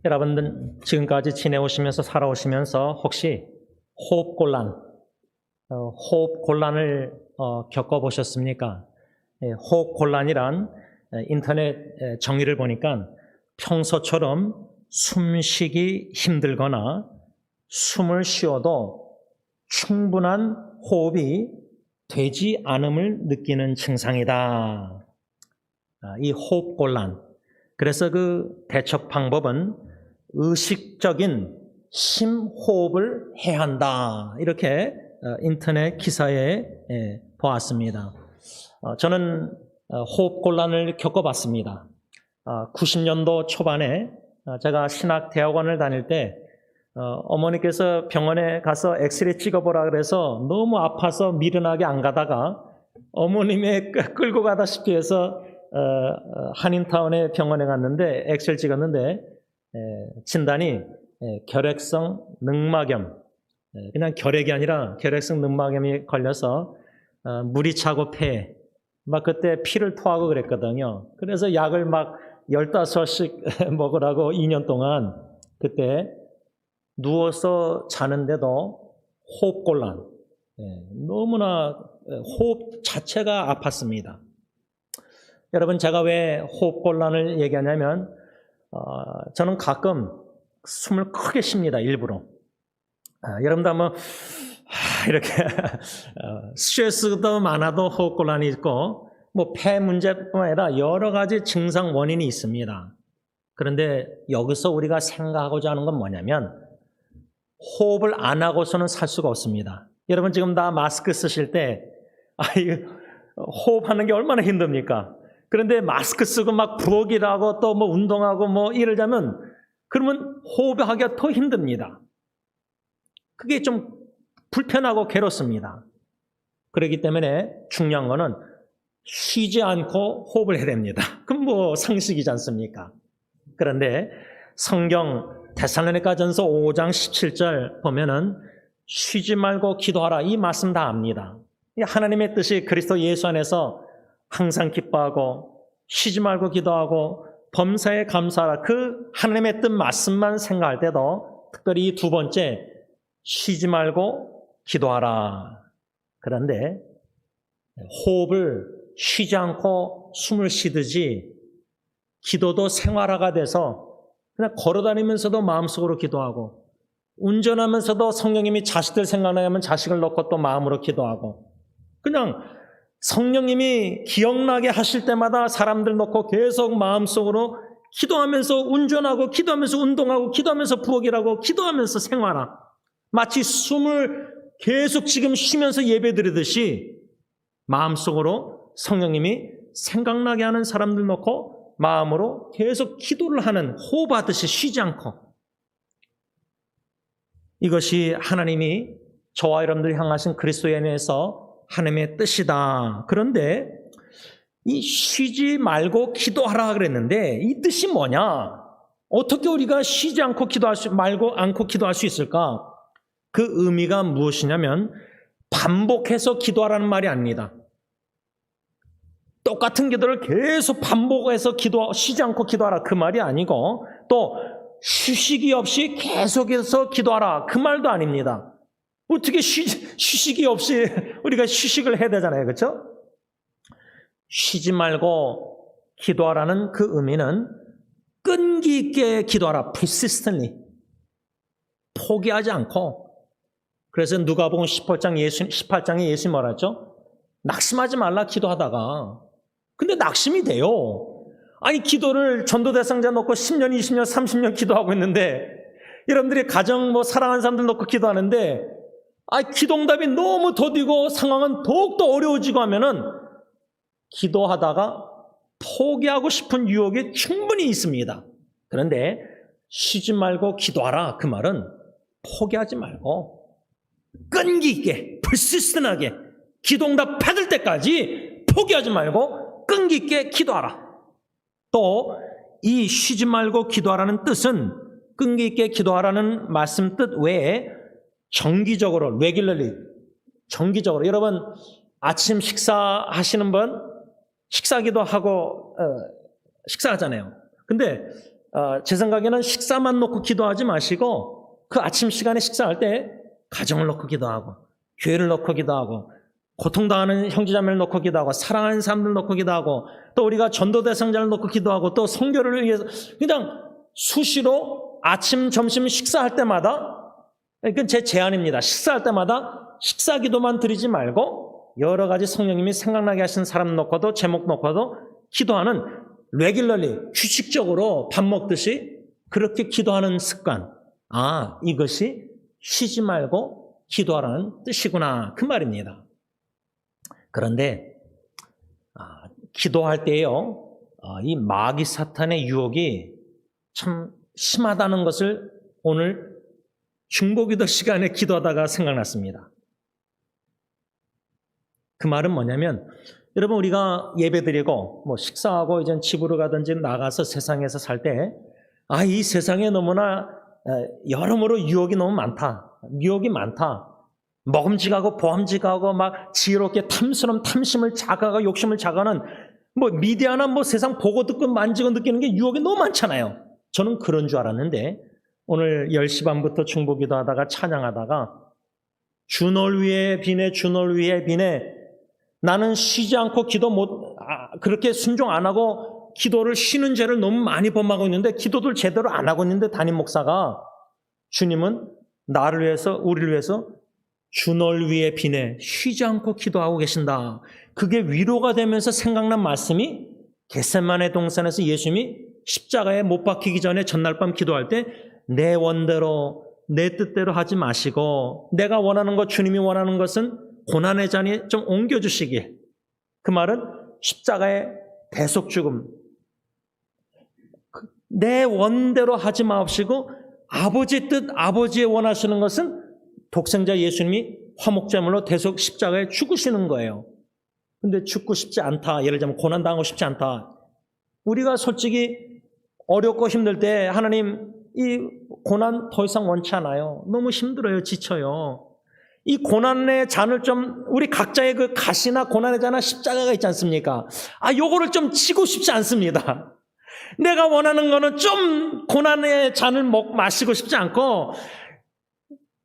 여러분들 지금까지 지내오시면서 살아오시면서 혹시 호흡곤란, 호흡곤란을 겪어보셨습니까? 호흡곤란이란 인터넷 정의를 보니까 평소처럼 숨쉬기 힘들거나 숨을 쉬어도 충분한 호흡이 되지 않음을 느끼는 증상이다. 이 호흡곤란. 그래서 그 대처 방법은 의식적인 심호흡을 해야 한다. 이렇게 인터넷 기사에 보았습니다. 저는 호흡곤란을 겪어봤습니다. 90년도 초반에 제가 신학대학원을 다닐 때 어머니께서 병원에 가서 엑스레이 찍어보라 그래서 너무 아파서 미련하게 안 가다가 어머님의 끌고 가다시피 해서 한인타운의 병원에 갔는데 엑스레이를 찍었는데 진단이 결핵성 늑막염, 그냥 결핵이 아니라 결핵성 늑막염이 걸려서 물이 차고 폐, 막 그때 피를 토하고 그랬거든요. 그래서 약을 막 15씩 먹으라고 2년 동안 그때 누워서 자는데도 호흡곤란, 너무나 호흡 자체가 아팠습니다. 여러분, 제가 왜 호흡곤란을 얘기하냐면 저는 가끔 숨을 크게 쉽니다. 일부러. 여러분도 한번 이렇게 스트레스도 많아도 호흡곤란이 있고 뭐 폐 문제뿐만 아니라 여러 가지 증상 원인이 있습니다. 그런데 여기서 우리가 생각하고자 하는 건 뭐냐면 호흡을 안 하고서는 살 수가 없습니다. 여러분 지금 다 마스크 쓰실 때 호흡하는 게 얼마나 힘듭니까? 그런데 마스크 쓰고 막 부엌일 하고 또 뭐 운동하고 뭐 이러자면 그러면 호흡하기가 더 힘듭니다. 그게 좀 불편하고 괴롭습니다. 그렇기 때문에 중요한 거는 쉬지 않고 호흡을 해야 됩니다. 그럼 뭐 상식이지 않습니까? 그런데 성경 데살로니가전서 5장 17절 보면은 쉬지 말고 기도하라 이 말씀 다 압니다. 하나님의 뜻이 그리스도 예수 안에서 항상 기뻐하고 쉬지 말고 기도하고 범사에 감사하라 그 하나님의 뜻 말씀만 생각할 때도 특별히 이 두 번째 쉬지 말고 기도하라. 그런데 호흡을 쉬지 않고 숨을 쉬듯이 기도도 생활화가 돼서 그냥 걸어다니면서도 마음속으로 기도하고 운전하면서도 성령님이 자식들 생각나면 자식을 넣고 또 마음으로 기도하고 그냥 성령님이 기억나게 하실 때마다 사람들 놓고 계속 마음속으로 기도하면서 운전하고 기도하면서 운동하고 기도하면서 부엌일하고 기도하면서 생활하 마치 숨을 계속 지금 쉬면서 예배 드리듯이 마음속으로 성령님이 생각나게 하는 사람들 놓고 마음으로 계속 기도를 하는 호흡하듯이 쉬지 않고 이것이 하나님이 저와 여러분들 향하신 그리스도에 대해서 하나님의 뜻이다. 그런데 이 쉬지 말고 기도하라 그랬는데 이 뜻이 뭐냐? 어떻게 우리가 쉬지 않고 않고 기도할 수 있을까? 그 의미가 무엇이냐면 반복해서 기도하라는 말이 아닙니다. 똑같은 기도를 계속 반복해서 쉬지 않고 기도하라 그 말이 아니고 또 휴식이 없이 계속해서 기도하라 그 말도 아닙니다. 어떻게 휴식이 없이 우리가 휴식을 해야 되잖아요. 그렇죠? 쉬지 말고 기도하라는 그 의미는 끈기 있게 기도하라. persistently. 포기하지 않고. 그래서 누가복음 18장에 예수님 뭐라 했죠? 낙심하지 말라 기도하다가. 근데 낙심이 돼요. 아니 기도를 전도대상자 놓고 10년, 20년, 30년 기도하고 있는데 여러분들이 가정 사랑하는 사람들 놓고 기도하는데 기도응답이 너무 더디고 상황은 더욱더 어려워지고 하면은 기도하다가 포기하고 싶은 유혹이 충분히 있습니다. 그런데 쉬지 말고 기도하라 그 말은 포기하지 말고 끈기 있게 persistent하게 기도응답 받을 때까지 포기하지 말고 끈기 있게 기도하라. 또 이 쉬지 말고 기도하라는 뜻은 끈기 있게 기도하라는 말씀 뜻 외에 정기적으로 regularly 정기적으로 여러분 아침 식사하시는 분 식사기도 하고 식사하잖아요. 근데 제 생각에는 식사만 놓고 기도하지 마시고 그 아침 시간에 식사할 때 가정을 놓고 기도하고 교회를 놓고 기도하고 고통당하는 형제자매를 놓고 기도하고 사랑하는 사람들 놓고 기도하고 또 우리가 전도 대상자를 놓고 기도하고 또 선교를 위해서 그냥 수시로 아침, 점심 식사할 때마다, 이건 제 제안입니다. 식사할 때마다 식사 기도만 드리지 말고 여러 가지 성령님이 생각나게 하신 사람 놓고도 제목 놓고도 기도하는 레귤러리, 규칙적으로 밥 먹듯이 그렇게 기도하는 습관. 이것이 쉬지 말고 기도하라는 뜻이구나. 그 말입니다. 그런데 기도할 때요, 이 마귀 사탄의 유혹이 참 심하다는 것을 오늘 중보기도 시간에 기도하다가 생각났습니다. 그 말은 뭐냐면, 여러분 우리가 예배드리고 뭐 식사하고 이제 집으로 가든지 나가서 세상에서 살 때, 이 세상에 너무나 여러모로 유혹이 너무 많다. 유혹이 많다. 먹음직하고 보암직하고 막 지혜롭게 탐스러움, 탐심을 자각하고 욕심을 자각하는 뭐 미디어나 뭐 세상 보고 듣고 만지고 느끼는 게 유혹이 너무 많잖아요. 저는 그런 줄 알았는데 오늘 10시 반부터 중보기도 하다가 찬양하다가 주 널 위해 비네 주 널 위해 비네 나는 쉬지 않고 그렇게 순종 안 하고 기도를 쉬는 죄를 너무 많이 범하고 있는데 기도를 제대로 안 하고 있는데 담임 목사가 주님은 나를 위해서 우리를 위해서 주 널 위해 비네 쉬지 않고 기도하고 계신다. 그게 위로가 되면서 생각난 말씀이 겟세마네 동산에서 예수님이 십자가에 못 박히기 전에 전날 밤 기도할 때 내 원대로 내 뜻대로 하지 마시고 내가 원하는 것 주님이 원하는 것은 고난의 잔이 좀 옮겨주시길. 그 말은 십자가의 대속 죽음. 내 원대로 하지 마옵시고 아버지 뜻 아버지의 원하시는 것은 독생자 예수님이 화목제물로 대속 십자가에 죽으시는 거예요. 근데 죽고 싶지 않다. 예를 들자면 고난당하고 싶지 않다. 우리가 솔직히 어렵고 힘들 때 하나님 이 고난 더 이상 원치 않아요. 너무 힘들어요. 지쳐요. 이 고난의 잔을 좀 우리 각자의 그 가시나 고난의 잔이나 십자가가 있지 않습니까? 요거를 좀 치고 싶지 않습니다. 내가 원하는 거는 좀 고난의 잔을 마시고 싶지 않고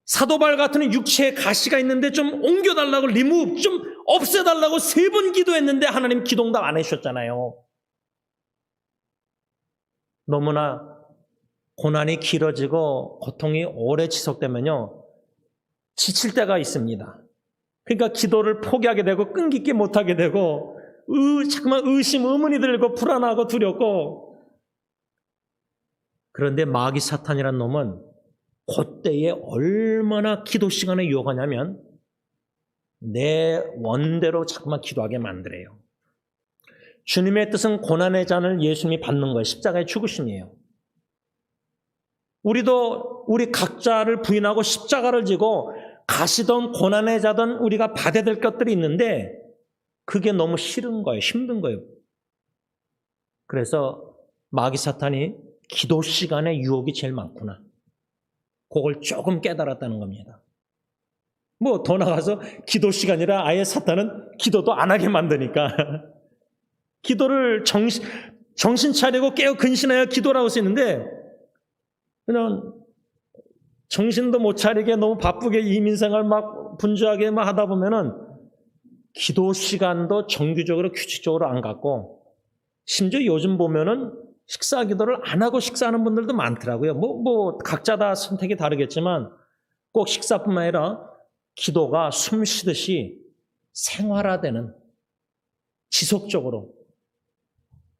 사도바울 같은 육체에 가시가 있는데 좀 옮겨달라고 리무브 좀 없애달라고 3번 기도했는데 하나님 기도응답 안 해주셨잖아요. 너무나 고난이 길어지고 고통이 오래 지속되면요 지칠 때가 있습니다. 그러니까 기도를 포기하게 되고 끈기있게 못하게 되고 자꾸만 의심, 의문이 들고 불안하고 두렵고. 그런데 마귀 사탄이란 놈은 그때에 얼마나 기도 시간에 유혹하냐면 내 원대로 자꾸만 기도하게 만들어요. 주님의 뜻은 고난의 잔을 예수님이 받는 거예요. 십자가의 죽으심이에요. 우리도 우리 각자를 부인하고 십자가를 지고 가시던 고난의 자든 우리가 받아야 될 것들이 있는데 그게 너무 싫은 거예요. 힘든 거예요. 그래서 마귀 사탄이 기도 시간에 유혹이 제일 많구나. 그걸 조금 깨달았다는 겁니다. 뭐 더 나가서 기도 시간이라 아예 사탄은 기도도 안 하게 만드니까 기도를 정신 차리고 깨어 근신하여 기도라고 쓰이는데 그냥 정신도 못 차리게 너무 바쁘게 이민생활 막 분주하게 막 하다 보면은 기도 시간도 정규적으로 규칙적으로 안 갖고 심지어 요즘 보면은 식사 기도를 안 하고 식사하는 분들도 많더라고요. 뭐 각자 다 선택이 다르겠지만 꼭 식사뿐만 아니라 기도가 숨 쉬듯이 생활화되는 지속적으로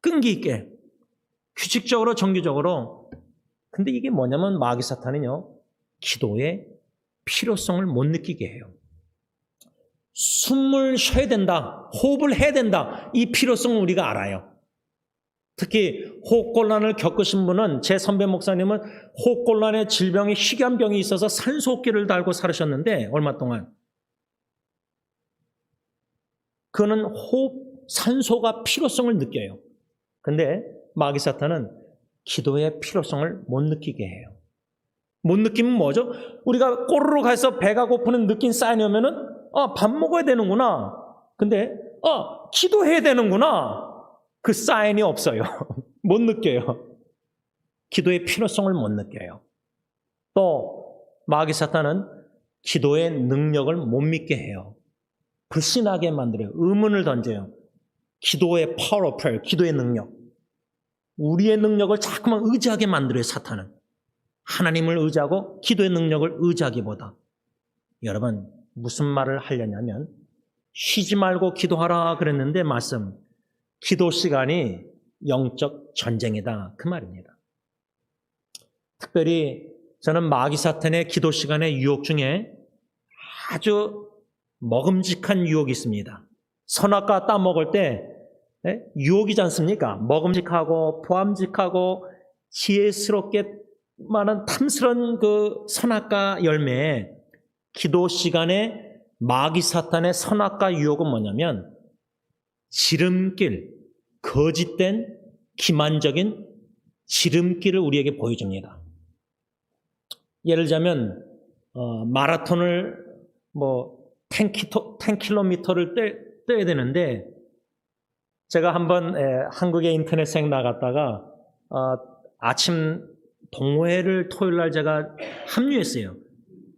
끈기 있게 규칙적으로 정규적으로. 근데 이게 뭐냐면 마귀 사탄은요 기도의 필요성을 못 느끼게 해요. 숨을 쉬어야 된다, 호흡을 해야 된다, 이 필요성을 우리가 알아요. 특히 호흡곤란을 겪으신 분은, 제 선배 목사님은 호흡곤란의 질병이 희귀한병이 있어서 산소호흡기를 달고 살으셨는데 얼마 동안 그는 산소가 필요성을 느껴요. 근데 마귀 사탄은 기도의 필요성을 못 느끼게 해요. 못 느끼면 뭐죠? 우리가 꼬르륵 해서 배가 고프는 느낌 쌓이려면은 밥 먹어야 되는구나. 근데 기도해야 되는구나. 그 사인이 없어요. 못 느껴요. 기도의 필요성을 못 느껴요. 또 마귀 사탄은 기도의 능력을 못 믿게 해요. 불신하게 만들어요. 의문을 던져요. 기도의 power of prayer, 기도의 능력. 우리의 능력을 자꾸만 의지하게 만들어요, 사탄은. 하나님을 의지하고 기도의 능력을 의지하기보다. 여러분, 무슨 말을 하려냐면 쉬지 말고 기도하라 그랬는데 말씀, 기도 시간이 영적 전쟁이다 그 말입니다. 특별히 저는 마귀 사탄의 기도 시간의 유혹 중에 아주 먹음직한 유혹이 있습니다. 선악과 따먹을 때 유혹이지 않습니까? 먹음직하고 보암직하고 지혜스럽게 많은 탐스러운 그 선악과 열매에 기도 시간에 마귀 사탄의 선악과 유혹은 뭐냐면 지름길, 거짓된 기만적인 지름길을 우리에게 보여줍니다. 예를 들자면 마라톤을 10km를 뛰어야 되는데 제가 한번 한국의 인터넷생 나갔다가 아침 동호회를 토요일 날 제가 합류했어요.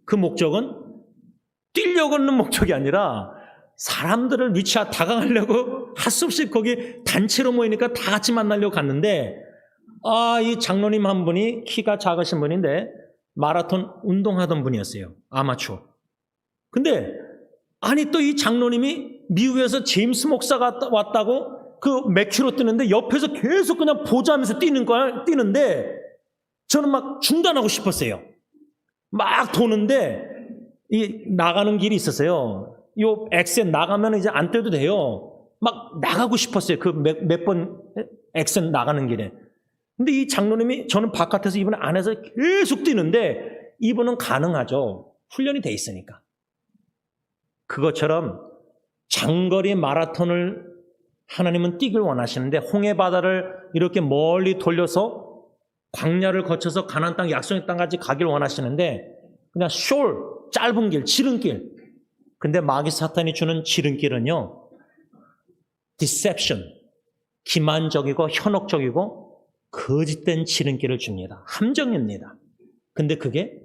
그 목적은 뛰려고 하는 목적이 아니라 사람들을 다가가려고 할 수 없이 거기 단체로 모이니까 다 같이 만나려고 갔는데 이 장로님 한 분이 키가 작으신 분인데 마라톤 운동하던 분이었어요. 아마추어. 근데 아니 또 이 장로님이 미국에서 제임스 목사가 왔다고 그 몇 킬로 뛰는데 옆에서 계속 그냥 보자면서 뛰는데 저는 막 중단하고 싶었어요. 막 도는데 이 나가는 길이 있었어요. 요 엑센 나가면 이제 안 떼도 돼요. 막 나가고 싶었어요. 그 몇 번 엑센 나가는 길에. 근데 이 장로님이 저는 바깥에서 이분은 안에서 계속 뛰는데 이분은 가능하죠. 훈련이 돼 있으니까. 그것처럼 장거리 마라톤을 하나님은 뛰길 원하시는데 홍해 바다를 이렇게 멀리 돌려서 광야를 거쳐서 가나안 땅 약속의 땅까지 가길 원하시는데 그냥 짧은 길, 지름길. 근데 마귀 사탄이 주는 지름길은요. deception, 기만적이고 현혹적이고 거짓된 지름길을 줍니다. 함정입니다. 근데 그게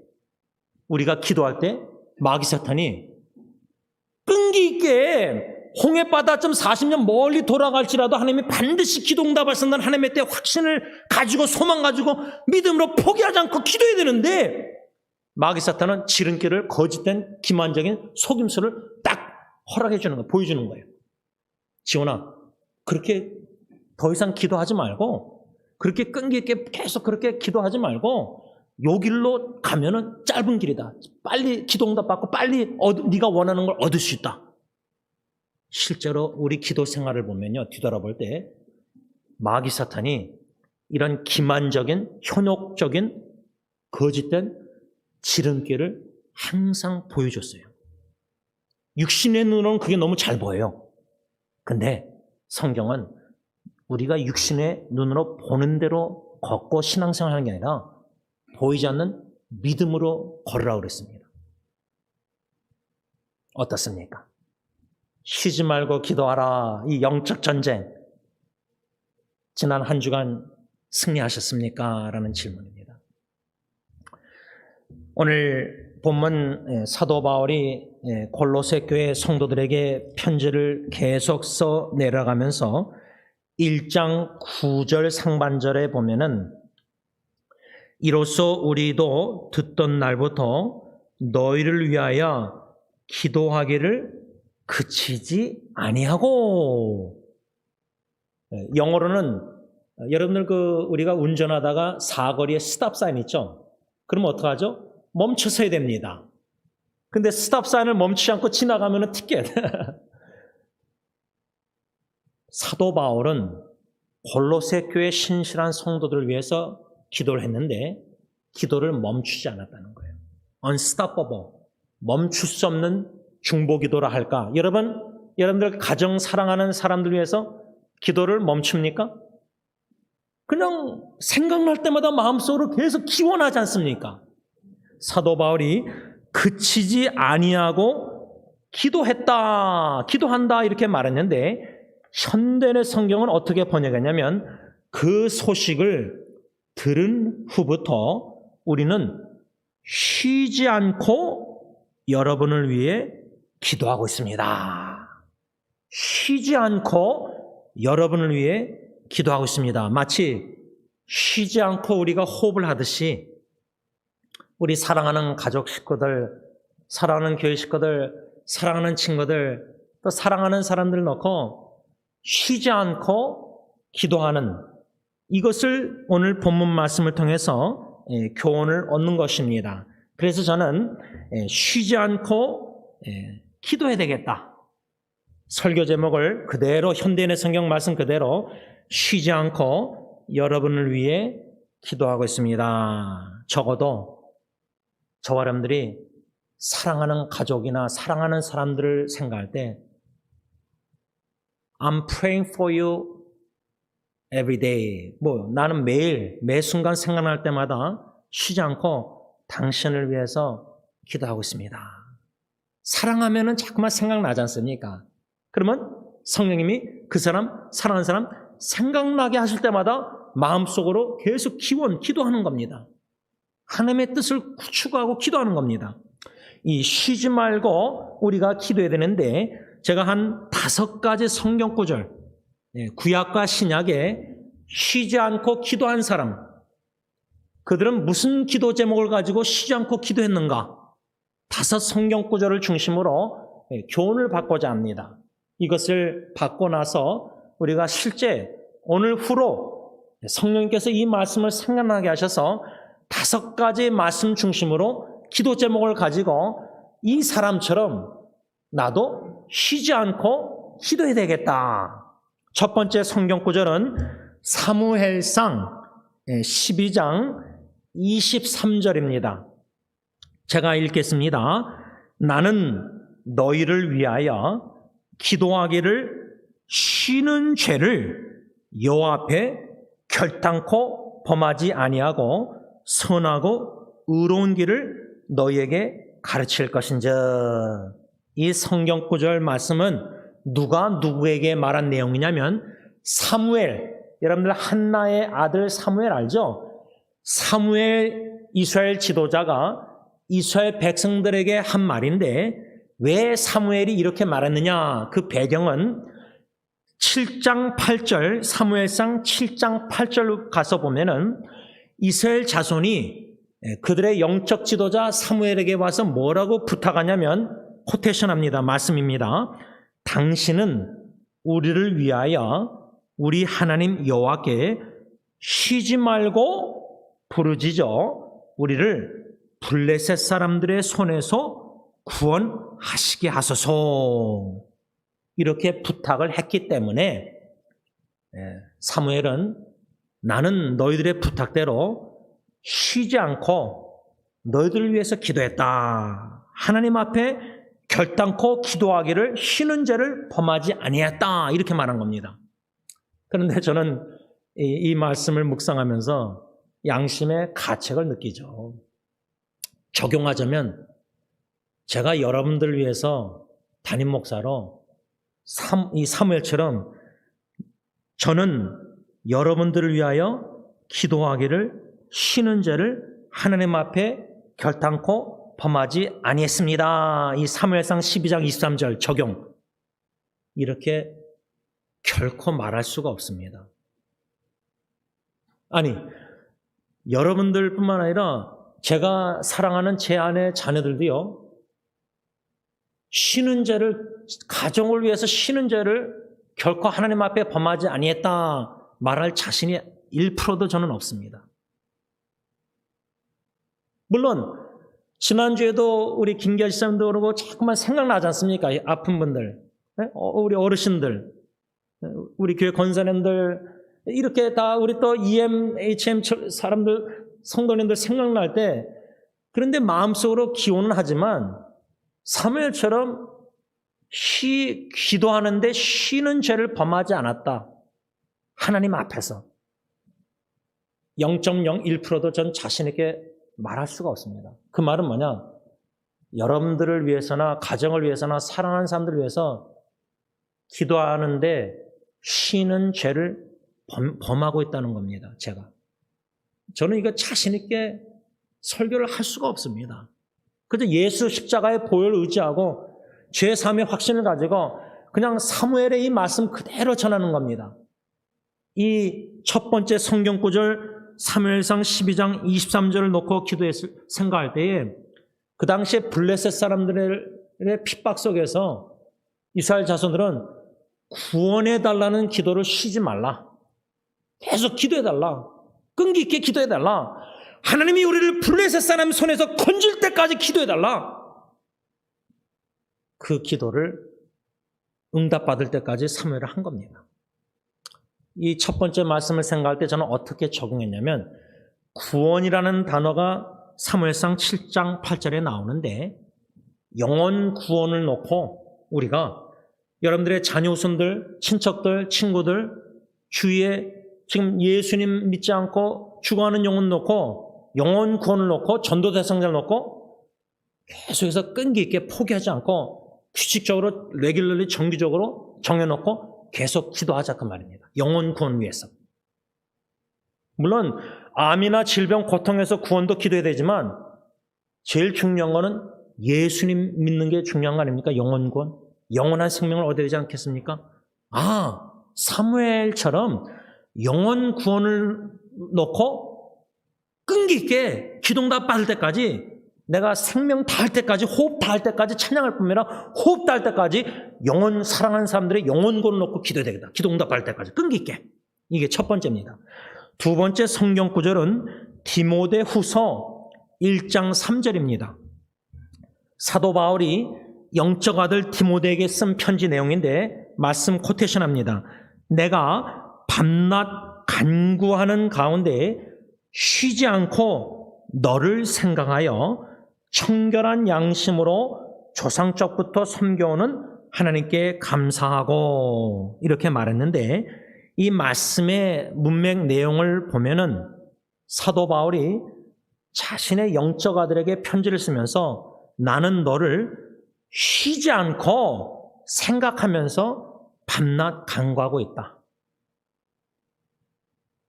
우리가 기도할 때 마귀 사탄이 끈기 있게 홍해바다쯤 40년 멀리 돌아갈지라도 하나님이 반드시 기도응답할 수 있는 하나님의 때 확신을 가지고 소망 가지고 믿음으로 포기하지 않고 기도해야 되는데 마귀 사탄은 지름길을 거짓된 기만적인 속임수를 딱 허락해 주는 거예요. 보여주는 거예요. 지원아, 그렇게 더 이상 기도하지 말고 그렇게 끈기 있게 계속 그렇게 기도하지 말고 요 길로 가면은 짧은 길이다. 빨리 기도응답 받고 빨리 네가 원하는 걸 얻을 수 있다. 실제로 우리 기도 생활을 보면요. 뒤돌아볼 때 마귀 사탄이 이런 기만적인 현혹적인 거짓된 지름길을 항상 보여줬어요. 육신의 눈으로는 그게 너무 잘 보여요. 근데 성경은 우리가 육신의 눈으로 보는 대로 걷고 신앙생활하는 게 아니라 보이지 않는 믿음으로 걸으라고 그랬습니다. 어떻습니까? 쉬지 말고 기도하라. 이 영적 전쟁. 지난 한 주간 승리하셨습니까? 라는 질문입니다. 오늘 본문 사도 바울이 골로새 교회 성도들에게 편지를 계속 써 내려가면서 1장 9절 상반절에 보면은 이로써 우리도 듣던 날부터 너희를 위하여 기도하기를 그치지 아니하고. 영어로는 여러분들 우리가 운전하다가 사거리에 스탑 사인 있죠? 그럼 어떡하죠? 멈춰서야 됩니다. 근데 스탑 사인을 멈추지 않고 지나가면은 티켓. 사도 바울은 골로새 교회 신실한 성도들을 위해서 기도를 했는데 기도를 멈추지 않았다는 거예요. unstoppable, 멈출 수 없는 중보기도라 할까? 여러분들 가정 사랑하는 사람들 위해서 기도를 멈춥니까? 그냥 생각날 때마다 마음속으로 계속 기원하지 않습니까? 사도 바울이 그치지 아니하고 기도한다 이렇게 말했는데 현대의 성경은 어떻게 번역했냐면 그 소식을 들은 후부터 우리는 쉬지 않고 여러분을 위해 기도하고 있습니다. 쉬지 않고 여러분을 위해 기도하고 있습니다. 마치 쉬지 않고 우리가 호흡을 하듯이 우리 사랑하는 가족 식구들, 사랑하는 교회 식구들, 사랑하는 친구들, 또 사랑하는 사람들 넣고 쉬지 않고 기도하는 이것을 오늘 본문 말씀을 통해서 교훈을 얻는 것입니다. 그래서 저는 쉬지 않고 기도해야 되겠다. 설교 제목을 그대로 현대인의 성경 말씀 그대로 쉬지 않고 여러분을 위해 기도하고 있습니다. 적어도 저와 여러분들이 사랑하는 가족이나 사랑하는 사람들을 생각할 때 I'm praying for you every day. 나는 매일 매 순간 생각날 때마다 쉬지 않고 당신을 위해서 기도하고 있습니다. 사랑하면은 자꾸만 생각나지 않습니까? 그러면 성령님이 그 사람, 사랑하는 사람 생각나게 하실 때마다 마음속으로 계속 기도하는 겁니다. 하나님의 뜻을 추구하고 기도하는 겁니다. 이 쉬지 말고 우리가 기도해야 되는데 제가 한 5가지 성경 구절, 구약과 신약에 쉬지 않고 기도한 사람, 그들은 무슨 기도 제목을 가지고 쉬지 않고 기도했는가? 5 성경 구절을 중심으로 교훈을 받고자 합니다. 이것을 받고 나서 우리가 실제 오늘 후로 성령님께서 이 말씀을 생각나게 하셔서 5가지 말씀 중심으로 기도 제목을 가지고 이 사람처럼 나도 쉬지 않고 기도해야 되겠다. 첫 번째 성경 구절은 사무엘상 12장 23절입니다. 제가 읽겠습니다. 나는 너희를 위하여 기도하기를 쉬는 죄를 여호와 앞에 결단코 범하지 아니하고 선하고 의로운 길을 너희에게 가르칠 것인즉. 이 성경 구절 말씀은 누가 누구에게 말한 내용이냐면 사무엘, 여러분들 한나의 아들 사무엘 알죠? 사무엘 이스라엘 지도자가 이스라엘 백성들에게 한 말인데 왜 사무엘이 이렇게 말했느냐? 그 배경은 7장 8절, 사무엘상 7장 8절 가서 보면은 이스라엘 자손이 그들의 영적 지도자 사무엘에게 와서 뭐라고 부탁하냐면 코테이션합니다. 말씀입니다. 당신은 우리를 위하여 우리 하나님 여호와께 쉬지 말고 부르짖어 우리를 블레셋 사람들의 손에서 구원하시게 하소서. 이렇게 부탁을 했기 때문에 사무엘은 나는 너희들의 부탁대로 쉬지 않고 너희들을 위해서 기도했다. 하나님 앞에 결단코 기도하기를 쉬는 죄를 범하지 아니했다. 이렇게 말한 겁니다. 그런데 저는 이 말씀을 묵상하면서 양심의 가책을 느끼죠. 적용하자면 제가 여러분들을 위해서 담임 목사로 이 사무엘처럼 저는 여러분들을 위하여 기도하기를 쉬는 죄를 하나님 앞에 결단코 범하지 아니했습니다. 이 사무엘상 12장 23절 적용. 이렇게 결코 말할 수가 없습니다. 아니, 여러분들뿐만 아니라 제가 사랑하는 제 아내 자녀들도요. 쉬는 죄를, 가정을 위해서 쉬는 죄를 결코 하나님 앞에 범하지 아니했다 말할 자신이 1%도 저는 없습니다. 물론 지난주에도 우리 김기아 지사님도 그러고 자꾸만 생각나지 않습니까? 아픈 분들, 우리 어르신들, 우리 교회 권사님들 이렇게 다 우리 또 EM, HM 사람들, 성도님들 생각날 때 그런데 마음속으로 기원은 하지만 사무엘처럼 기도하는데 쉬는 죄를 범하지 않았다. 하나님 앞에서 0.01%도 전 자신 있게 말할 수가 없습니다. 그 말은 뭐냐? 여러분들을 위해서나 가정을 위해서나 사랑하는 사람들을 위해서 기도하는데 쉬는 죄를 범하고 있다는 겁니다. 제가. 저는 이거 자신 있게 설교를 할 수가 없습니다. 그저 예수 십자가의 보혈을 의지하고 죄사함의 확신을 가지고 그냥 사무엘의 이 말씀 그대로 전하는 겁니다. 이 첫 번째 성경 구절 사무엘상 12장 23절을 놓고 생각할 때에 그 당시에 블레셋 사람들의 핍박 속에서 이스라엘 자손들은 구원해달라는 기도를 쉬지 말라. 계속 기도해달라. 끈기 있게 기도해달라. 하나님이 우리를 블레셋 사람 손에서 건질 때까지 기도해달라. 그 기도를 응답받을 때까지 사무엘을 한 겁니다. 이 첫 번째 말씀을 생각할 때 저는 어떻게 적용했냐면 구원이라는 단어가 사무엘상 7장 8절에 나오는데 영원 구원을 놓고 우리가 여러분들의 자녀손들, 친척들, 친구들, 주위에 지금 예수님 믿지 않고 죽어가는 영혼 놓고 영원 구원을 놓고 전도 대상자를 놓고 계속해서 끈기 있게 포기하지 않고 규칙적으로 레귤러리 정기적으로 정해놓고 계속 기도하자 그 말입니다. 영원 구원을 위해서. 물론 암이나 질병, 고통에서 구원도 기도해야 되지만 제일 중요한 거는 예수님 믿는 게 중요한 거 아닙니까? 영원 구원. 영원한 생명을 얻어야 되지 않겠습니까? 사무엘처럼 영원 구원을 놓고 끈기 있게 기도응답 받을 때까지 내가 생명 다할 때까지 호흡 다할 때까지 찬양할 뿐만 아니라 호흡 다할 때까지 영원 사랑하는 사람들의 영원 구원을 놓고 기도해야 되겠다. 기도응답 받을 때까지 끈기 있게. 이게 첫 번째입니다. 두 번째 성경 구절은 디모데후서 1장 3절입니다. 사도 바울이 영적 아들 디모데에게 쓴 편지 내용인데 말씀 코테이션합니다. 내가 밤낮 간구하는 가운데 쉬지 않고 너를 생각하여 청결한 양심으로 조상적부터 섬겨오는 하나님께 감사하고 이렇게 말했는데 이 말씀의 문맥 내용을 보면은 사도 바울이 자신의 영적 아들에게 편지를 쓰면서 나는 너를 쉬지 않고 생각하면서 밤낮 간구하고 있다.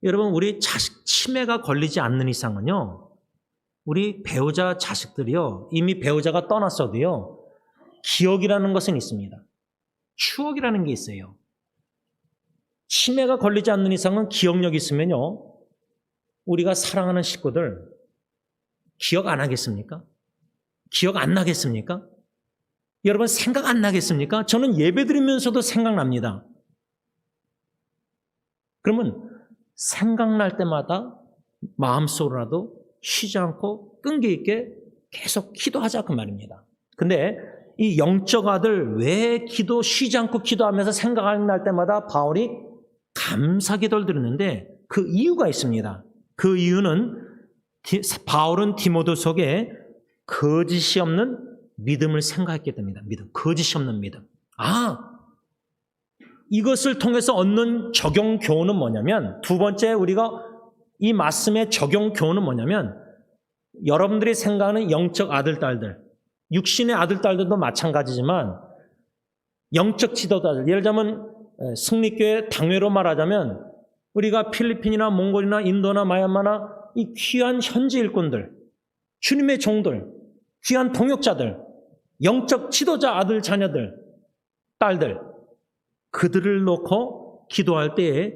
여러분, 우리 자식 치매가 걸리지 않는 이상은요, 우리 배우자 자식들이요, 이미 배우자가 떠났어도요, 기억이라는 것은 있습니다. 추억이라는 게 있어요. 치매가 걸리지 않는 이상은 기억력이 있으면요, 우리가 사랑하는 식구들 기억 안 하겠습니까? 기억 안 나겠습니까? 여러분 생각 안 나겠습니까? 저는 예배 드리면서도 생각납니다. 그러면 생각날 때마다 마음속으로라도 쉬지 않고 끈기 있게 계속 기도하자 그 말입니다. 근데 이 영적 아들 왜 쉬지 않고 기도하면서 생각날 때마다 바울이 감사 기도를 드렸는데 그 이유가 있습니다. 그 이유는 바울은 디모데후서에 거짓이 없는 믿음을 생각했기 때문입니다. 믿음, 거짓이 없는 믿음. 이것을 통해서 얻는 적용 교훈은 뭐냐면, 두 번째 우리가 이 말씀의 적용 교훈은 뭐냐면, 여러분들이 생각하는 영적 아들, 딸들, 육신의 아들, 딸들도 마찬가지지만 영적 지도자들, 예를 들자면 승리교회 당회로 말하자면 우리가 필리핀이나 몽골이나 인도나 마얀마나 이 귀한 현지 일꾼들, 주님의 종들, 귀한 동역자들, 영적 지도자 아들, 자녀들, 딸들, 그들을 놓고 기도할 때에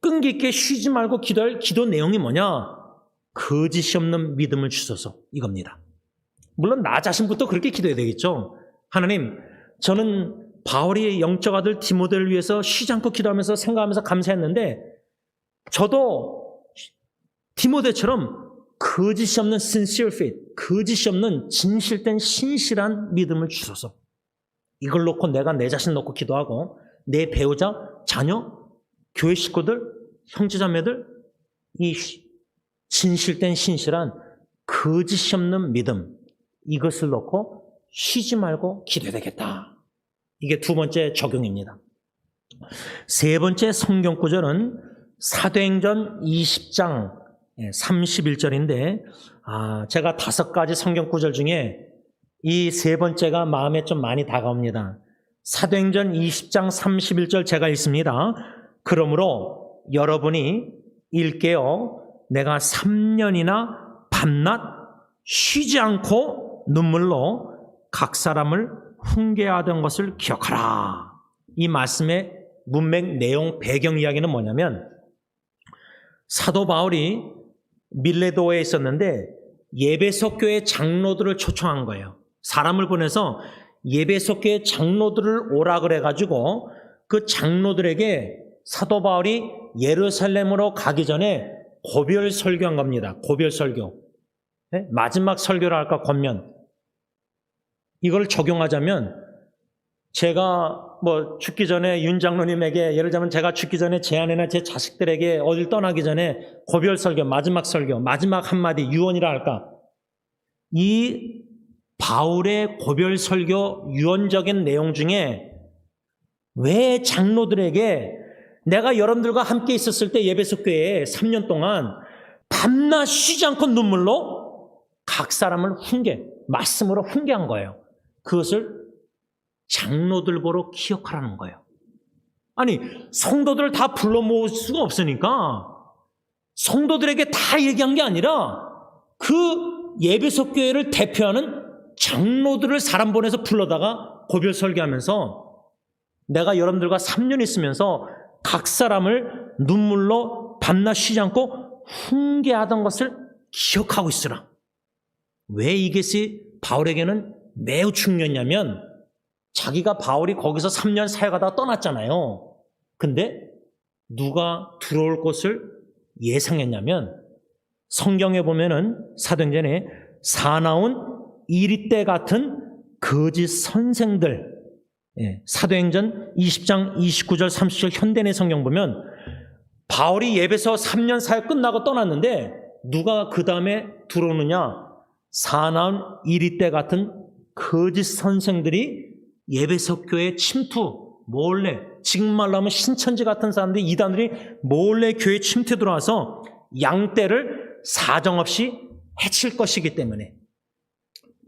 끈기 있게 쉬지 말고 기도할 기도 내용이 뭐냐? 거짓이 없는 믿음을 주소서, 이겁니다. 물론 나 자신부터 그렇게 기도해야 되겠죠. 하나님, 저는 바울이 영적 아들 디모데를 위해서 쉬지 않고 기도하면서 생각하면서 감사했는데 저도 디모데처럼 거짓이 없는 sincere faith, 거짓이 없는 진실된 신실한 믿음을 주소서. 이걸 놓고 내가 내 자신 놓고 기도하고 내 배우자, 자녀, 교회 식구들, 형제자매들, 이 진실된 신실한 거짓이 없는 믿음, 이것을 놓고 쉬지 말고 기도해야 되겠다. 이게 두 번째 적용입니다. 세 번째 성경 구절은 사도행전 20장 31절인데 제가 5가지 성경 구절 중에 이 세 번째가 마음에 좀 많이 다가옵니다. 사도행전 20장 31절 제가 읽습니다. 그러므로 여러분이 일깨어 내가 3년이나 밤낮 쉬지 않고 눈물로 각 사람을 훈계하던 것을 기억하라. 이 말씀의 문맥 내용 배경 이야기는 뭐냐면 사도 바울이 밀레도에 있었는데 예배소 교회 장로들을 초청한 거예요. 사람을 보내서 예배소 교회 장로들을 오라 그래가지고 그 장로들에게 사도 바울이 예루살렘으로 가기 전에 고별 설교한 겁니다. 고별 설교. 네? 마지막 설교를 할까 권면. 이걸 적용하자면 제가 뭐 죽기 전에 윤 장로님에게 예를 들자면 제가 죽기 전에 제 아내나 제 자식들에게 어딜 떠나기 전에 고별 설교, 마지막 설교, 마지막 한마디 유언이라 할까. 이 바울의 고별 설교 유언적인 내용 중에 왜 장로들에게 내가 여러분들과 함께 있었을 때 예배소 교회에 3년 동안 밤낮 쉬지 않고 눈물로 각 사람을 말씀으로 훈계한 거예요. 그것을 장로들 보러 기억하라는 거예요. 아니, 성도들을 다 불러 모을 수가 없으니까 성도들에게 다 얘기한 게 아니라 그 예배소 교회를 대표하는 장로들을 사람 보내서 불러다가 고별 설교하면서 내가 여러분들과 3년 있으면서 각 사람을 눈물로 밤낮 쉬지 않고 훈계하던 것을 기억하고 있으라. 왜 이것이 바울에게는 매우 중요했냐면 자기가 바울이 거기서 3년 사역하다가 떠났잖아요. 근데 누가 들어올 것을 예상했냐면 성경에 보면은 사도행전에 사나운 이리떼 같은 거짓 선생들, 사도행전 20장 29절 30절 현대내 성경 보면 바울이 예배소 3년 사역 끝나고 떠났는데 누가 그 다음에 들어오느냐? 사나운 이리떼 같은 거짓 선생들이 예배소 교회 침투, 몰래, 지금 말로 하면 신천지 같은 사람들이 이단들이 몰래 교회 침투 들어와서 양떼를 사정없이 해칠 것이기 때문에.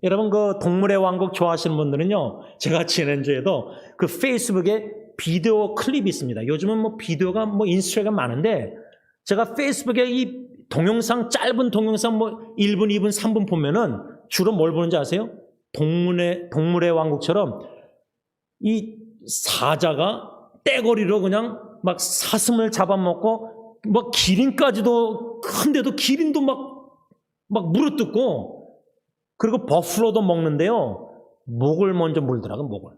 여러분 그 동물의 왕국 좋아하시는 분들은요, 제가 지난주에도 그 페이스북에 비디오 클립이 있습니다. 요즘은 뭐 비디오가 뭐 인스타가 많은데 제가 페이스북에 이 동영상, 짧은 동영상 뭐 1분, 2분, 3분 보면은 주로 뭘 보는지 아세요? 동물의 왕국처럼 이 사자가 떼거리로 그냥 막 사슴을 잡아먹고 막 기린까지도 큰데도 기린도 막 물어뜯고 그리고 버플로도 먹는데요. 목을 먼저 물더라고요. 목을.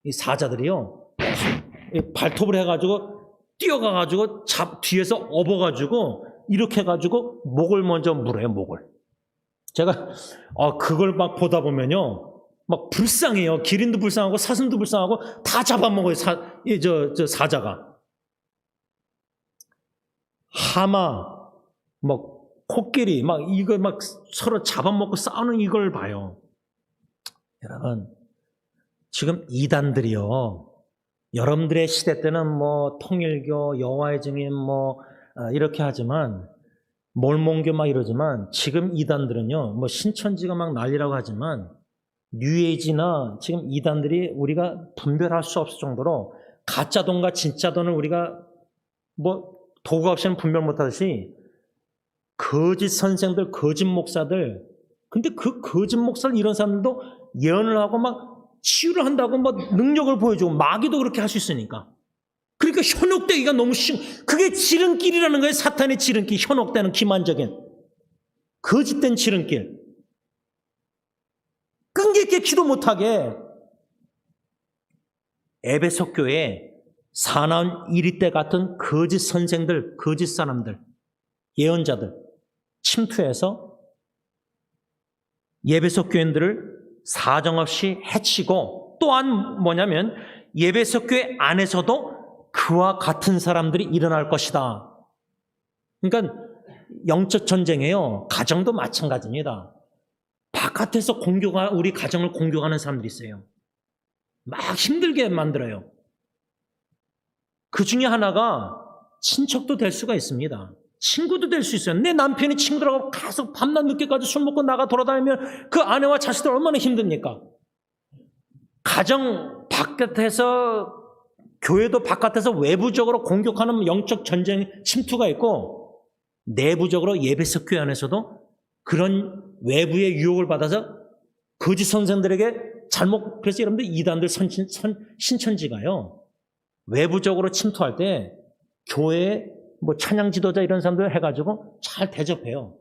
이 사자들이요. 발톱을 해가지고 뛰어가가지고 뒤에서 업어가지고 이렇게 해가지고 목을 먼저 물어요. 목을. 제가 그걸 막 보다 보면요. 막 불쌍해요. 기린도 불쌍하고 사슴도 불쌍하고 다 잡아먹어요. 사자가. 하마, 코끼리, 이걸 서로 잡아먹고 싸우는 이걸 봐요. 여러분, 지금 이단들이요. 여러분들의 시대 때는 통일교, 여호와의 증인 이렇게 하지만, 몰몬교 이러지만, 지금 이단들은요, 신천지가 난리라고 하지만, 뉴에이지나 지금 이단들이 우리가 분별할 수 없을 정도로 가짜 돈과 진짜 돈을 우리가 도구 없이는 분별 못하듯이 거짓 선생들, 거짓 목사들, 근데 그 거짓 목사들 이런 사람들도 예언을 하고 치유를 한다고 능력을 보여주고 마귀도 그렇게 할 수 있으니까. 그러니까 현혹되기가 너무 쉬운, 그게 지름길이라는 거예요. 사탄의 지름길, 현혹되는 기만적인 거짓된 지름길. 끈기 있게 기도 못하게. 에베소 교회에 사나운 이리떼 같은 거짓 선생들, 거짓 사람들, 예언자들 침투해서 예배소 교인들을 사정없이 해치고, 또한 뭐냐면 예배소 교회 안에서도 그와 같은 사람들이 일어날 것이다. 그러니까 영적 전쟁에요. 가정도 마찬가지입니다. 바깥에서 우리 가정을 공격하는 사람들이 있어요. 막 힘들게 만들어요. 그 중에 하나가 친척도 될 수가 있습니다. 친구도 될 수 있어요. 내 남편이 친구들하고 계속 밤낮 늦게까지 술 먹고 나가 돌아다니면 그 아내와 자식들 얼마나 힘듭니까? 가정 바깥에서, 교회도 바깥에서 외부적으로 공격하는 영적 전쟁 침투가 있고, 내부적으로 예배석 교회 안에서도 그런 외부의 유혹을 받아서 거짓 선생들에게 잘못, 그래서 여러분들 이단들 신천지가요, 외부적으로 침투할 때 교회에 뭐 찬양 지도자 이런 사람들 해가지고 잘 대접해요.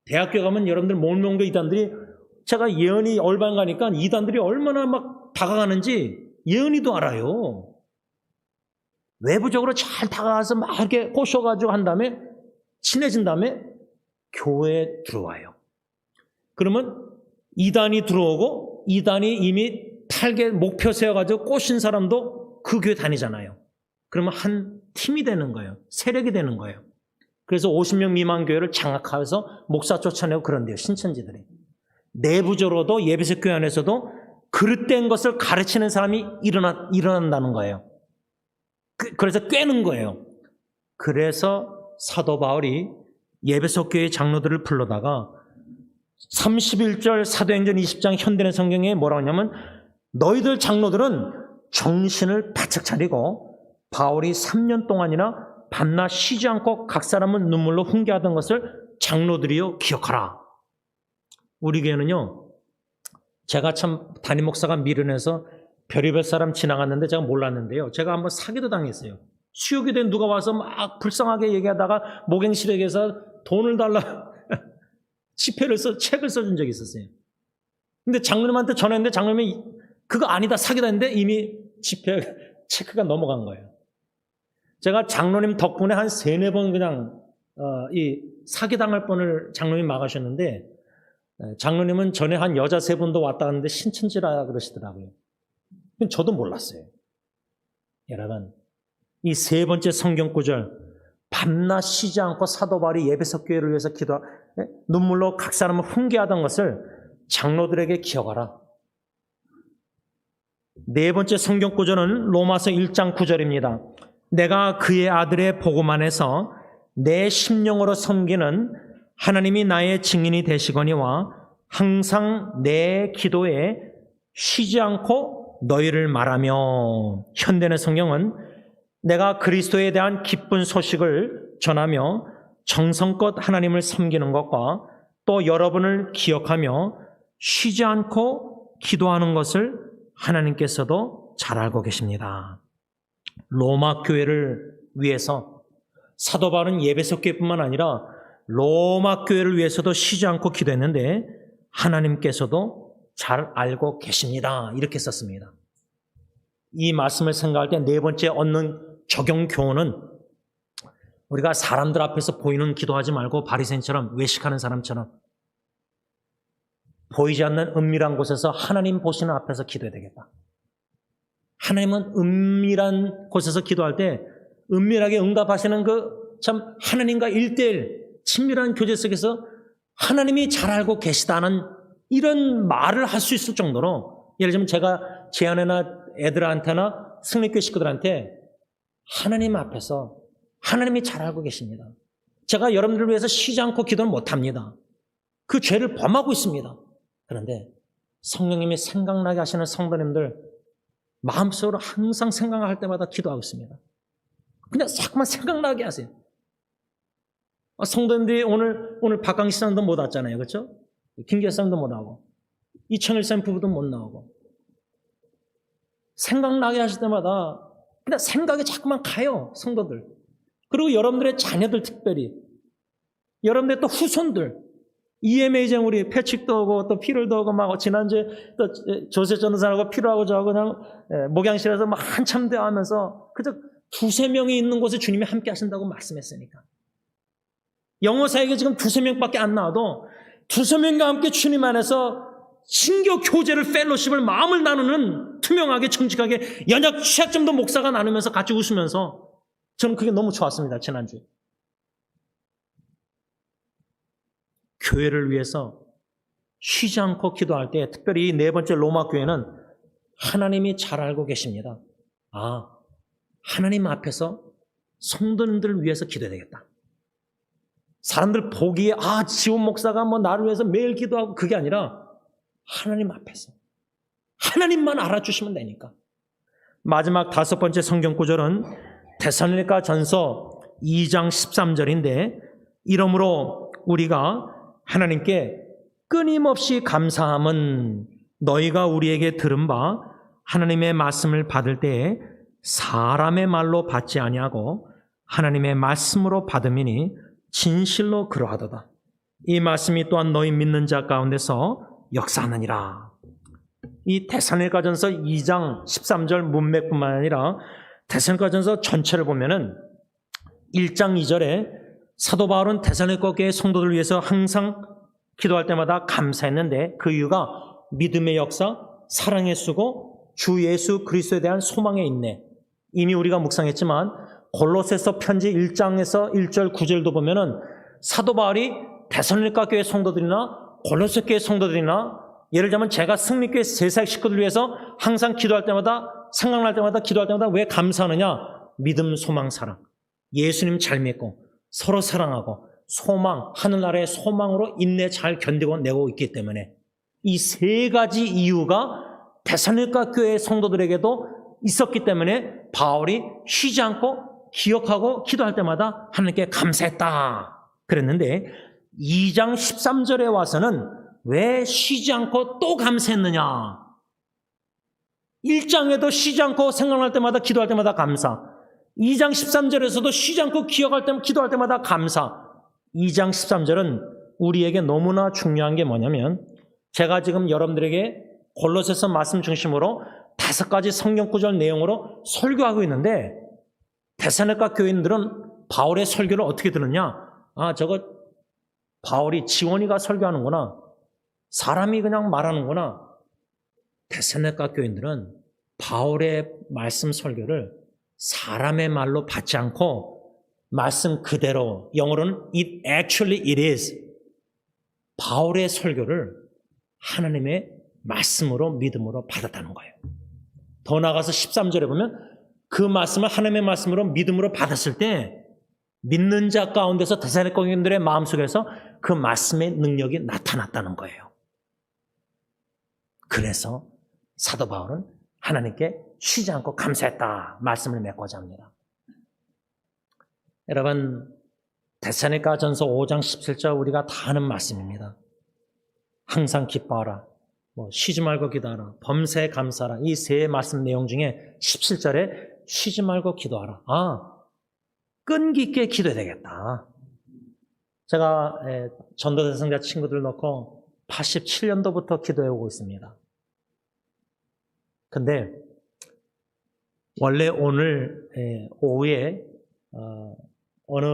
대학교 가면 여러분들 몰명교 이단들이, 제가 예언이 얼방 가니까 이단들이 얼마나 막 다가가는지 예언이도 알아요. 외부적으로 잘 다가가서 막 이렇게 꼬셔가지고 한 다음에 친해진 다음에 교회에 들어와요. 그러면 이단이 들어오고 이단이 이미 타겟 목표 세워가지고 꼬신 사람도 그 교회 다니잖아요. 그러면 한 팀이 되는 거예요. 세력이 되는 거예요. 그래서 50명 미만 교회를 장악해서 목사 쫓아내고 그런데요, 신천지들이. 내부적으로도 예배석 교회 안에서도 그릇된 것을 가르치는 사람이 일어난다는 거예요. 그래서 꿰는 거예요. 그래서 사도 바울이 예배석 교회 장로들을 불러다가 31절 사도행전 20장 현대의 성경에 뭐라고 하냐면, 너희들 장로들은 정신을 바짝 차리고 바울이 3년 동안이나 밤낮 쉬지 않고 각 사람은 눈물로 훈계하던 것을 장로들이요 기억하라. 우리 교회는요, 제가 참 담임 목사가 미련해서 별의별 사람 지나갔는데 제가 몰랐는데요, 제가 한번 사기도 당했어요. 수요기 된 누가 와서 막 불쌍하게 얘기하다가 목행실에게서 돈을 달라 책을 써준 적이 있었어요. 근데 장로님한테 전화했는데 장로님이 그거 아니다, 사기다 했는데 이미 체크가 넘어간 거예요. 제가 장로님 덕분에 한 3-4번 그냥 이 사기당할 뻔을 장로님 막으셨는데, 장로님은 전에 한 여자 3분도 왔다 갔는데 신천지라 그러시더라고요. 저도 몰랐어요. 여러분, 이 3번째 성경 구절, 밤낮 쉬지 않고 사도 바울이 예배석 교회를 위해서 눈물로 각 사람을 훈계하던 것을 장로들에게 기억하라. 4번째 성경 구절은 로마서 1장 9절입니다. 내가 그의 아들의 복음 안에서 내 심령으로 섬기는 하나님이 나의 증인이 되시거니와 항상 내 기도에 쉬지 않고 너희를 말하며. 현대의 성경은 내가 그리스도에 대한 기쁜 소식을 전하며 정성껏 하나님을 섬기는 것과 또 여러분을 기억하며 쉬지 않고 기도하는 것을 하나님께서도 잘 알고 계십니다. 로마 교회를 위해서 사도 바울은 예배석 교회뿐만 아니라 로마 교회를 위해서도 쉬지 않고 기도했는데 하나님께서도 잘 알고 계십니다. 이렇게 썼습니다. 이 말씀을 생각할 때 4번째 얻는 적용 교훈은, 우리가 사람들 앞에서 보이는 기도하지 말고 바리새인처럼 외식하는 사람처럼 보이지 않는 은밀한 곳에서 하나님 보시는 앞에서 기도해야 되겠다. 하나님은 은밀한 곳에서 기도할 때 은밀하게 응답하시는 참 하나님과 1:1 친밀한 교제 속에서 하나님이 잘 알고 계시다는 이런 말을 할 수 있을 정도로, 예를 들면 제가 제 아내나 애들한테나 승리교회 식구들한테 하나님 앞에서 하나님이 잘 알고 계십니다. 제가 여러분들을 위해서 쉬지 않고 기도는 못합니다. 그 죄를 범하고 있습니다. 그런데 성령님이 생각나게 하시는 성도님들 마음속으로 항상 생각할 때마다 기도하고 있습니다. 그냥 자꾸만 생각나게 하세요. 성도님들이 오늘 박강시 사람도 못 왔잖아요. 그렇죠? 김기현 사람도 못 나오고 이청일 쌤 부부도 못 나오고, 생각나게 하실 때마다 그냥 생각이 자꾸만 가요, 성도들. 그리고 여러분들의 자녀들, 특별히 여러분들의 또 후손들, EMA장 우리 패칙도 오고 또 피를도 오고 막 지난주에 또 조세 전도사하고 피로하고 저하고 그냥 목양실에서 막 한참 대화하면서 그저 2-3명이 있는 곳에 주님이 함께 하신다고 말씀했으니까. 영어사역에 지금 2-3명밖에 안 나와도 2-3명과 함께 주님 안에서 신교 교제를, 펠로십을, 마음을 나누는, 투명하게 정직하게 연약 취약점도 목사가 나누면서 같이 웃으면서, 저는 그게 너무 좋았습니다. 지난주에. 교회를 위해서 쉬지 않고 기도할 때, 특별히 이 4번째 로마 교회는 하나님이 잘 알고 계십니다. 하나님 앞에서 성도님들을 위해서 기도해야 되겠다. 사람들 보기에 지원 목사가 나를 위해서 매일 기도하고, 그게 아니라 하나님 앞에서 하나님만 알아주시면 되니까. 마지막 5번째 성경 구절은 데살로니가 전서 2장 13절인데, 이러므로 우리가 하나님께 끊임없이 감사함은 너희가 우리에게 들은 바 하나님의 말씀을 받을 때에 사람의 말로 받지 아니하고 하나님의 말씀으로 받음이니 진실로 그러하도다. 이 말씀이 또한 너희 믿는 자 가운데서 역사하느니라. 이 데살로니가전서 2장 13절 문맥뿐만 아니라 데살로니가전서 전체를 보면은 1장 2절에 사도 바울은 데살로니가 교회 성도들을 위해서 항상 기도할 때마다 감사했는데 그 이유가 믿음의 역사, 사랑의 수고, 주 예수 그리스도에 대한 소망의 인내. 이미 우리가 묵상했지만 골로새서 편지 1장에서 1절 9절도 보면은 사도 바울이 데살로니가 교회 성도들이나 골로새 교회 성도들이나 예를 들자면 제가 승리교회 세상 식구들 위해서 항상 기도할 때마다 생각날 때마다 기도할 때마다 왜 감사하느냐? 믿음, 소망, 사랑. 예수님 잘 믿고 서로 사랑하고 소망, 하늘나라의 소망으로 인내 잘 견디고 내고 있기 때문에 이 세 가지 이유가 데살로니가 교회 성도들에게도 있었기 때문에 바울이 쉬지 않고 기억하고 기도할 때마다 하나님께 감사했다 그랬는데 2장 13절에 와서는 왜 쉬지 않고 또 감사했느냐? 1장에도 쉬지 않고 생각날 때마다 기도할 때마다 감사. 2장 13절에서도 쉬지 않고 기억할 때 기도할 때마다 감사. 2장 13절은 우리에게 너무나 중요한 게 뭐냐면 제가 지금 여러분들에게 골로새서 말씀 중심으로 5가지 성경 구절 내용으로 설교하고 있는데 데살로니가 교인들은 바울의 설교를 어떻게 들었냐? 아, 저거 바울이 지원이가 설교하는구나. 사람이 그냥 말하는구나. 데살로니가 교인들은 바울의 말씀 설교를 사람의 말로 받지 않고 말씀 그대로 영어로는 it is 바울의 설교를 하나님의 말씀으로 믿음으로 받았다는 거예요. 더 나아가서 13절에 보면 그 말씀을 하나님의 말씀으로 믿음으로 받았을 때 믿는 자 가운데서 데살로니가 교인들의 마음속에서 그 말씀의 능력이 나타났다는 거예요. 그래서 사도 바울은 하나님께 쉬지 않고 감사했다 말씀을 맺고자 합니다. 여러분 데살로니가전서 5장 17절 우리가 다 아는 말씀입니다. 항상 기뻐하라, 쉬지 말고 기도하라, 범사에 감사하라. 이 세 말씀 내용 중에 17절에 쉬지 말고 기도하라. 끈기 있게 기도해야 되겠다. 제가 전도 대상자 친구들 놓고 87년도부터 기도해 오고 있습니다. 근데 원래 오늘 오후에 어느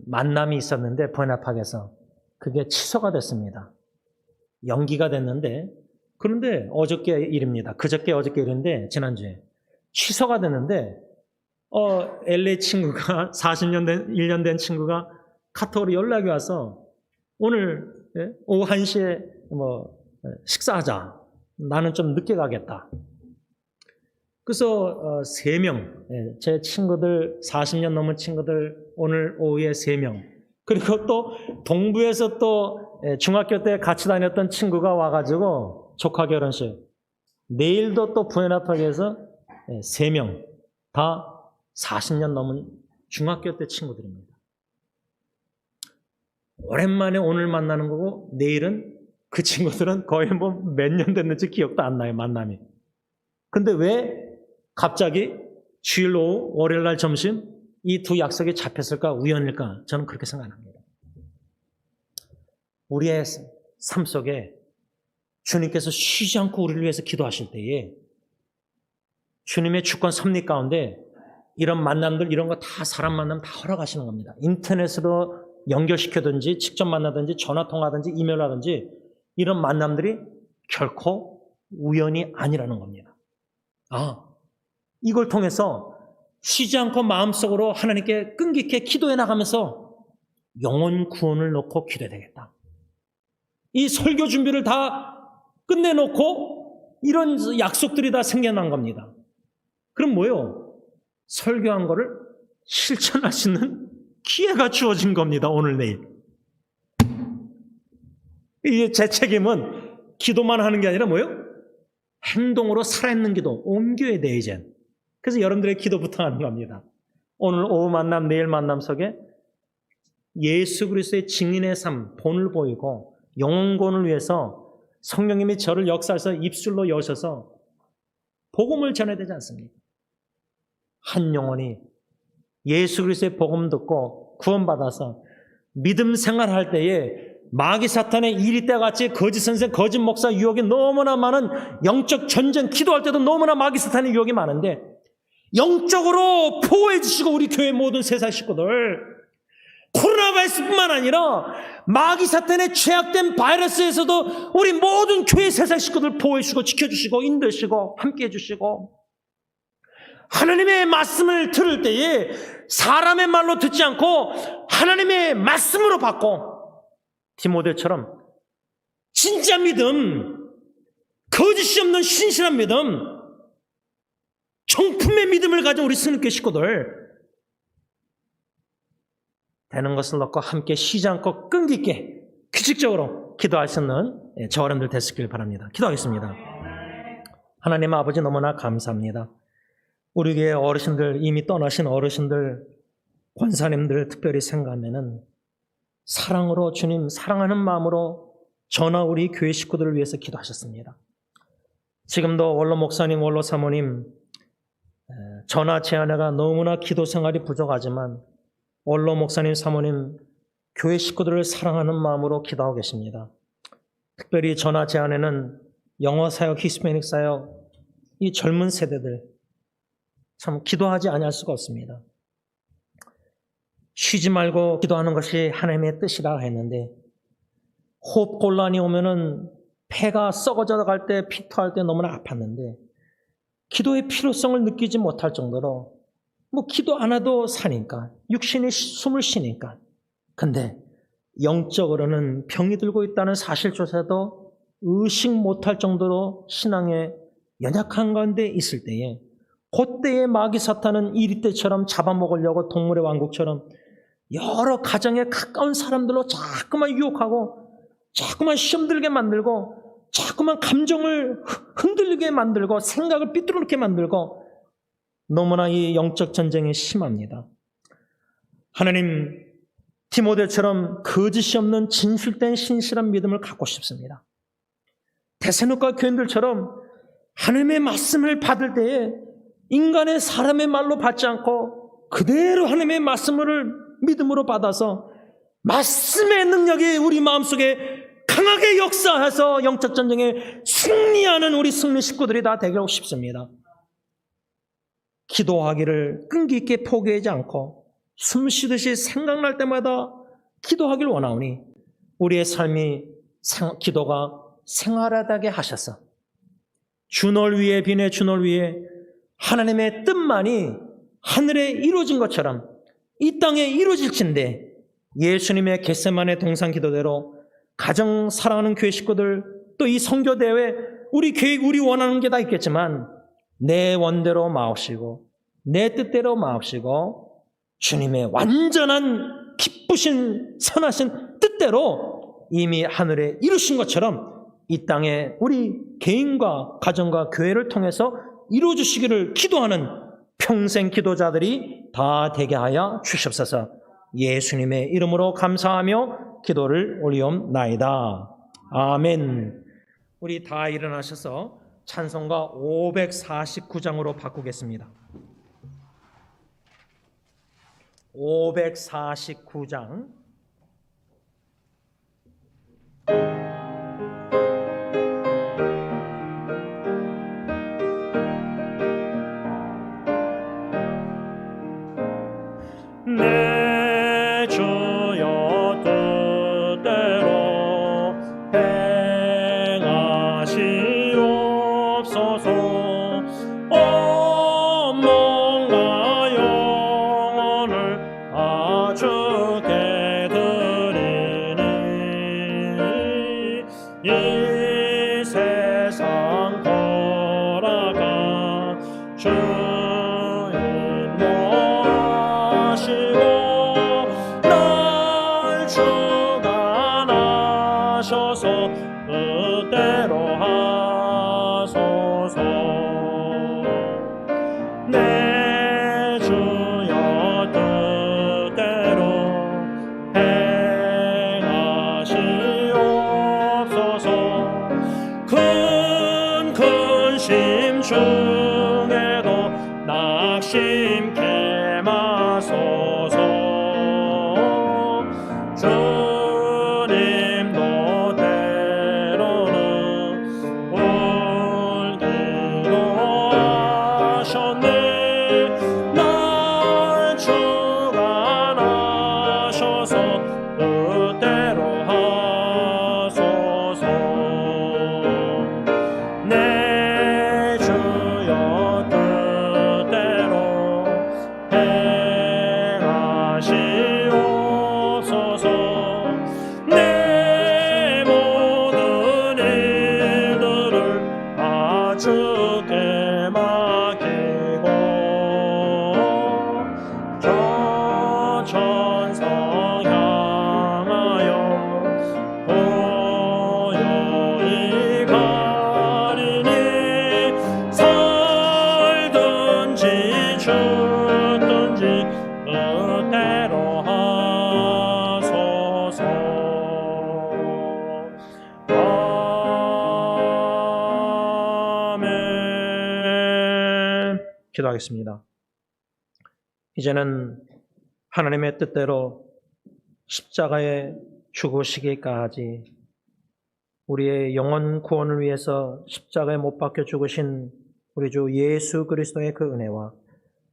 만남이 있었는데 부에나팍에서 그게 취소가 됐습니다. 연기가 됐는데 그런데 어저께 일입니다. 그저께 어저께 일인데 지난주에 취소가 됐는데 LA 친구가 40년 된 1년 된 친구가 카톡으로 연락이 와서 오늘 오후 1시에 식사하자. 나는 좀 늦게 가겠다. 그래서 3명, 제 친구들 40년 넘은 친구들 오늘 오후에 3명. 그리고 또 동부에서 또 중학교 때 같이 다녔던 친구가 와가지고 조카 결혼식. 내일도 또 부에나팍에서 3명. 다 40년 넘은 중학교 때 친구들입니다. 오랜만에 오늘 만나는 거고 내일은 그 친구들은 거의 몇 년 됐는지 기억도 안 나요, 만남이. 근데 왜 갑자기 주일 오후, 월요일 날 점심 이 두 약속이 잡혔을까? 우연일까? 저는 그렇게 생각합니다. 우리의 삶 속에 주님께서 쉬지 않고 우리를 위해서 기도하실 때에 주님의 주권 섭리 가운데 이런 만남들, 이런 거 다 사람 만남 다 허락하시는 겁니다. 인터넷으로 연결시켜든지 직접 만나든지 전화통화하든지 이메일하든지 이런 만남들이 결코 우연이 아니라는 겁니다. 이걸 통해서 쉬지 않고 마음속으로 하나님께 끈기 있게 기도해 나가면서 영혼 구원을 놓고 기도해야 되겠다. 이 설교 준비를 다 끝내놓고 이런 약속들이 다 생겨난 겁니다. 그럼 뭐예요? 설교한 거를 실천할 수 있는 기회가 주어진 겁니다. 오늘 내일. 이제 제 책임은 기도만 하는 게 아니라 뭐예요? 행동으로 살아있는 기도, 옮겨야 돼 이제. 그래서 여러분들의 기도 부탁하는 겁니다. 오늘 오후 만남, 내일 만남 속에 예수 그리스도의 증인의 삶, 본을 보이고 영혼권을 위해서 성령님이 저를 역사해서 입술로 여셔서 복음을 전해야 되지 않습니까? 한 영혼이 예수 그리스도의 복음 듣고 구원받아서 믿음 생활할 때에 마귀 사탄의 이리 때같이 거짓 선생, 거짓 목사 유혹이 너무나 많은 영적 전쟁, 기도할 때도 너무나 마귀 사탄의 유혹이 많은데 영적으로 보호해 주시고 우리 교회 모든 세상 식구들 코로나 바이러스뿐만 아니라 마귀 사탄의 죄악된 바이러스에서도 우리 모든 교회 세상 식구들 보호해 주시고 지켜주시고 인도해주시고 함께해 주시고 하나님의 말씀을 들을 때에 사람의 말로 듣지 않고 하나님의 말씀으로 받고 디모데처럼 진짜 믿음, 거짓이 없는 신실한 믿음, 정품의 믿음을 가진 우리 스님교 식구들 되는 것을 넣고 함께 쉬지 않고 끈기 있게 규칙적으로 기도할 수 있는 저와 여러분들 됐길 바랍니다. 기도하겠습니다. 하나님 아버지 너무나 감사합니다. 우리 교회 어르신들, 이미 떠나신 어르신들, 권사님들 특별히 생각하면은 사랑으로 주님 사랑하는 마음으로 저나 우리 교회 식구들을 위해서 기도하셨습니다. 지금도 원로 목사님, 원로 사모님 저나 제 아내가 너무나 기도 생활이 부족하지만 원로 목사님, 사모님 교회 식구들을 사랑하는 마음으로 기도하고 계십니다. 특별히 저나 제 아내는 영어 사역, 히스패닉 사역 이 젊은 세대들 참 기도하지 아니할 수가 없습니다. 쉬지 말고 기도하는 것이 하나님의 뜻이라 했는데 호흡곤란이 오면은 폐가 썩어져 갈 때, 피토할 때 너무나 아팠는데 기도의 필요성을 느끼지 못할 정도로 뭐 기도 안 해도 사니까 육신이 숨을 쉬니까 근데 영적으로는 병이 들고 있다는 사실조차도 의식 못할 정도로 신앙에 연약한 가운데 있을 때에 그때의 마귀 사탄은 이리 때처럼 잡아먹으려고 동물의 왕국처럼 여러 가정에 가까운 사람들로 자꾸만 유혹하고 자꾸만 시험 들게 만들고 자꾸만 감정을 흔들리게 만들고 생각을 삐뚤게 만들고 너무나 이 영적 전쟁이 심합니다. 하나님, 디모데처럼 거짓이 없는 진실된 신실한 믿음을 갖고 싶습니다. 데살로니가 교인들처럼 하나님의 말씀을 받을 때에 인간의 사람의 말로 받지 않고 그대로 하나님의 말씀을 믿음으로 받아서 말씀의 능력이 우리 마음속에 강하게 역사해서 영적 전쟁에 승리하는 우리 승리 식구들이 다 되고 싶습니다. 기도하기를 끈기 있게 포기하지 않고 숨 쉬듯이 생각날 때마다 기도하길 원하오니 우리의 삶이 기도가 생활하게 하셔서 주널 위에 비내 주널 위에 하나님의 뜻만이 하늘에 이루어진 것처럼 이 땅에 이루어질진데 예수님의 겟세마네 동산 기도대로 가정 사랑하는 교회 식구들 또 이 선교대회 우리 계획 우리 원하는 게 다 있겠지만 내 원대로 마옵시고 내 뜻대로 마옵시고 주님의 완전한 기쁘신 선하신 뜻대로 이미 하늘에 이루신 것처럼 이 땅에 우리 개인과 가정과 교회를 통해서 이루어주시기를 기도하는 평생 기도자들이 다 되게 하여 주시옵소서. 예수님의 이름으로 감사하며 기도를 올리옵나이다. 아멘. 우리 다 일어나셔서 찬송가 549장으로 바꾸겠습니다. 549장. 내 주여 뜻대로 행하시옵소서. 온 몸과 영혼을 주께 드리니 이 세상 돌아가 주인 모시고 날 주관하셔서 뜻대로 하소서. 내 주여 뜻대로 기도하겠습니다. 이제는 하나님의 뜻대로 십자가에 죽으시기까지 우리의 영혼 구원을 위해서 십자가에 못 박혀 죽으신 우리 주 예수 그리스도의 그 은혜와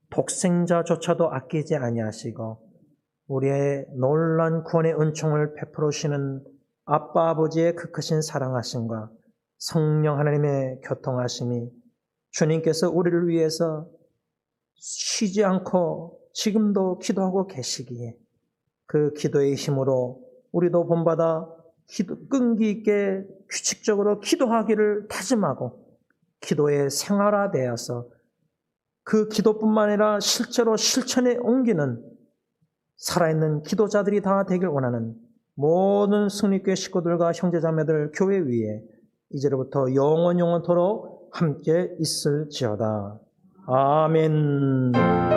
독생자조차도 아끼지 아니하시고 우리의 놀라운 구원의 은총을 베풀으시는 아빠 아버지의 그 크신 사랑하심과 성령 하나님의 교통하심이 주님께서 우리를 위해서 쉬지 않고 지금도 기도하고 계시기에 그 기도의 힘으로 우리도 본받아 끈기 있게 규칙적으로 기도하기를 다짐하고 기도의 생활화되어서 그 기도뿐만 아니라 실제로 실천에 옮기는 살아있는 기도자들이 다 되길 원하는 모든 승리교회 식구들과 형제자매들 교회 위에 이제로부터 영원토록 함께 있을지어다. 아멘.